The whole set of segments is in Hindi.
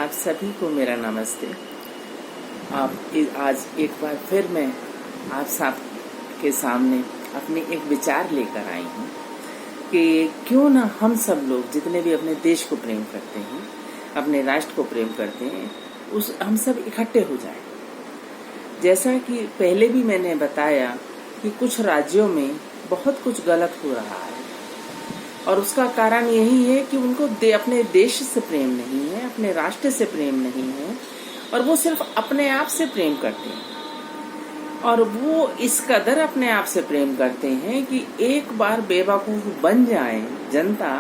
आप सभी को मेरा नमस्ते। आज एक बार फिर मैं आप सबके सामने अपने एक विचार लेकर आई हूँ कि क्यों ना हम सब लोग जितने भी अपने देश को प्रेम करते हैं, अपने राष्ट्र को प्रेम करते हैं, हम सब इकट्ठे हो जाएं। जैसा कि पहले भी मैंने बताया कि कुछ राज्यों में बहुत कुछ गलत हो रहा है और उसका कारण यही है कि उनको अपने देश से प्रेम नहीं है, अपने राष्ट्र से प्रेम नहीं है और वो सिर्फ अपने आप से प्रेम करते हैं। और वो इस कदर अपने आप से प्रेम करते हैं कि एक बार बेवकूफ बन जाए जनता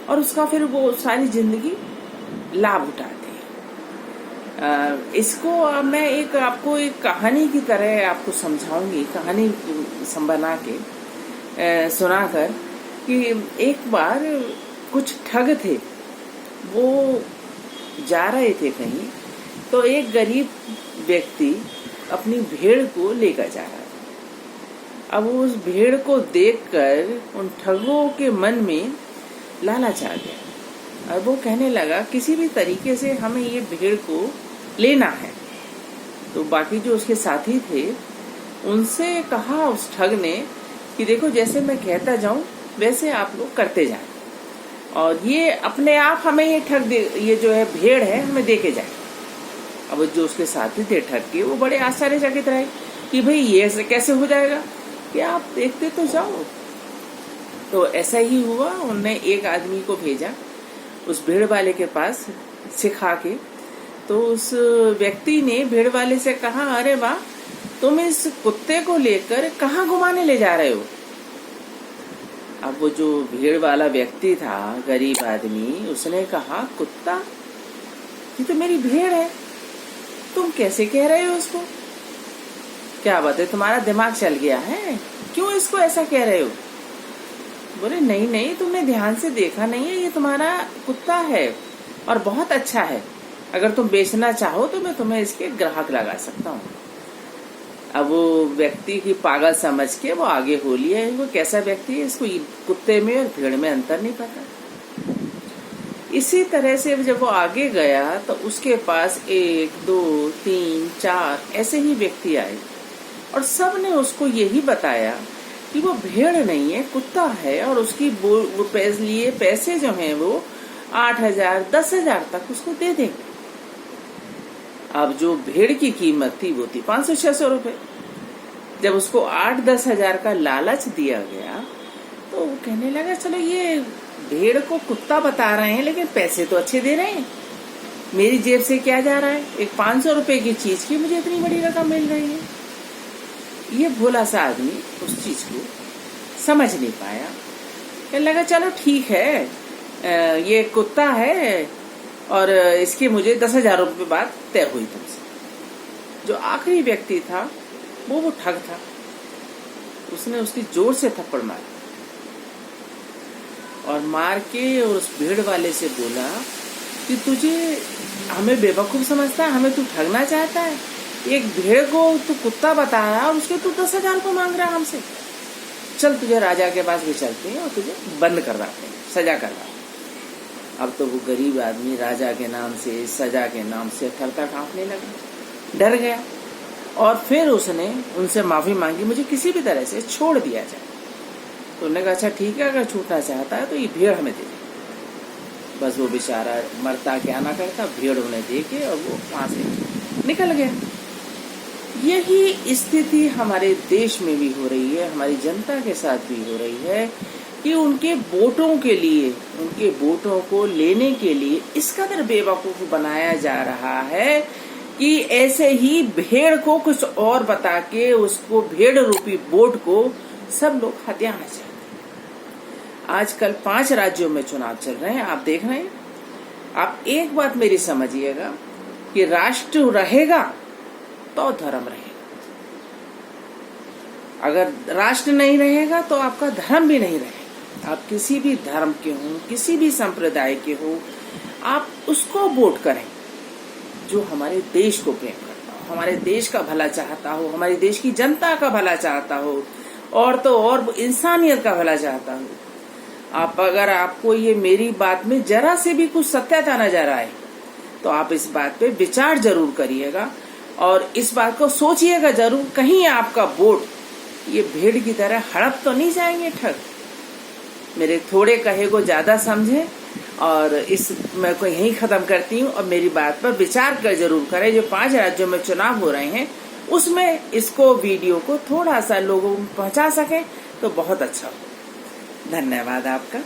और उसका फिर वो सारी जिंदगी लाभ उठाते हैं। इसको मैं आपको एक कहानी की तरह आपको समझाऊंगी, कहानी बना के सुनाकर कि एक बार कुछ ठग थे, वो जा रहे थे कहीं, तो एक गरीब व्यक्ति अपनी भेड़ को लेकर जा रहा था। अब उस भेड़ को देखकर उन ठगों के मन में लालच आ गया और वो कहने लगा किसी भी तरीके से हमें ये भेड़ को लेना है। तो बाकी जो उसके साथी थे उनसे कहा उस ठग ने कि देखो जैसे मैं कहता जाऊं वैसे आप लोग करते जाएं और ये अपने आप हमें ये जो है भेड़ है हमें दे के जाए। अब जो उसके साथी थे ठग के, वो बड़े आश्चर्यचकित रहे कि भाई ये कैसे हो जाएगा, कि आप देखते तो जाओ। तो ऐसा ही हुआ, उनने एक आदमी को भेजा उस भेड़ वाले के पास सिखा के। तो उस व्यक्ति ने भेड़ वाले से कहा, अरे वाह, तुम इस कुत्ते को लेकर कहाँ घुमाने ले जा रहे हो? अब वो जो भेड़ वाला व्यक्ति था, गरीब आदमी, उसने कहा, कुत्ता? ये तो मेरी भेड़ है, तुम कैसे कह रहे हो उसको? क्या बात है, तुम्हारा दिमाग चल गया है? क्यों इसको ऐसा कह रहे हो? बोले नहीं नहीं, तुमने ध्यान से देखा नहीं है, ये तुम्हारा कुत्ता है और बहुत अच्छा है। अगर तुम बेचना चाहो तो मैं तुम्हें इसके ग्राहक लगा सकता हूँ। अब वो व्यक्ति की पागल समझ के वो आगे हो लिया है। वो कैसा व्यक्ति है, इसको कुत्ते में और भेड़ में अंतर नहीं पता। इसी तरह से जब वो आगे गया तो उसके पास 1, 2, 3, 4 ऐसे ही व्यक्ति आए और सब ने उसको यही बताया कि वो भेड़ नहीं है, कुत्ता है और उसकी वो पैसे जो हैं वो 8,000, 10,000 तक उसको दे देंगे। अब जो भेड़ की कीमत थी वो थी 500-600 रुपए। जब उसको 8-10 हजार का लालच दिया गया तो वो कहने लगा, चलो ये भेड़ को कुत्ता बता रहे हैं लेकिन पैसे तो अच्छे दे रहे हैं, मेरी जेब से क्या जा रहा है, एक 500 रुपए की चीज की मुझे इतनी बड़ी रकम मिल रही है। ये भोला सा आदमी उस चीज को समझ नहीं पाया। कहने लगा, चलो ठीक है, ये कुत्ता है और इसकी मुझे 10,000 रुपये बाद तय हुई तुमसे। जो आखिरी व्यक्ति था वो ठग था, उसने उसकी जोर से थप्पड़ मारा और मार के और उस भेड़ वाले से बोला कि तुझे हमें बेवकूफ समझता है, हमें तू ठगना चाहता है, एक भेड़ को तू कुत्ता बता रहा है और उसके तू 10,000 को मांग रहा है हमसे। चल तुझे राजा के पास भी चलते हैं और तुझे बंद करवाते हैं, सजा करवाते हैं। अब तो वो गरीब आदमी राजा के नाम से, सजा के नाम से थरथर कांपने लगा, डर गया और फिर उसने उनसे माफी मांगी, मुझे किसी भी तरह से छोड़ दिया जाए। तो उन्होंने कहा, अच्छा ठीक है, अगर छूटना चाहता है तो ये भेड़ हमें दे दे। बस वो बेचारा मरता क्या ना करता, भेड़ उन्हें दे के और वो वहां से निकल गया। यही स्थिति हमारे देश में भी हो रही है, हमारी जनता के साथ भी हो रही है कि उनके वोटों के लिए, उनके वोटों को लेने के लिए इस कदर बेवकूफ बनाया जा रहा है कि ऐसे ही भेड़ को कुछ और बता के उसको भेड़ रूपी वोट को सब लोग हथियाना चाहते हैं। आजकल 5 राज्यों में चुनाव चल रहे हैं, आप देख रहे हैं। आप एक बात मेरी समझिएगा कि राष्ट्र रहेगा तो धर्म रहेगा, अगर राष्ट्र नहीं रहेगा तो आपका धर्म भी नहीं रहेगा। आप किसी भी धर्म के हो, किसी भी संप्रदाय के हो, आप उसको वोट करें जो हमारे देश को प्रेम करता हो, हमारे देश का भला चाहता हो, हमारे देश की जनता का भला चाहता हो और तो और इंसानियत का भला चाहता हो। अगर आपको ये मेरी बात में जरा से भी कुछ सत्यता नजर आए तो आप इस बात पे विचार जरूर करिएगा और इस बात को सोचिएगा जरूर, कहीं आपका वोट ये भेड़ की तरह हड़प तो नहीं जाएंगे ठग। मेरे थोड़े कहे को ज्यादा समझे और इस मैं को यहीं खत्म करती हूँ। और मेरी बात पर विचार कर जरूर करें। जो 5 राज्यों में चुनाव हो रहे हैं उसमें इसको वीडियो को थोड़ा सा लोगों को पहुंचा सके तो बहुत अच्छा हो। धन्यवाद आपका।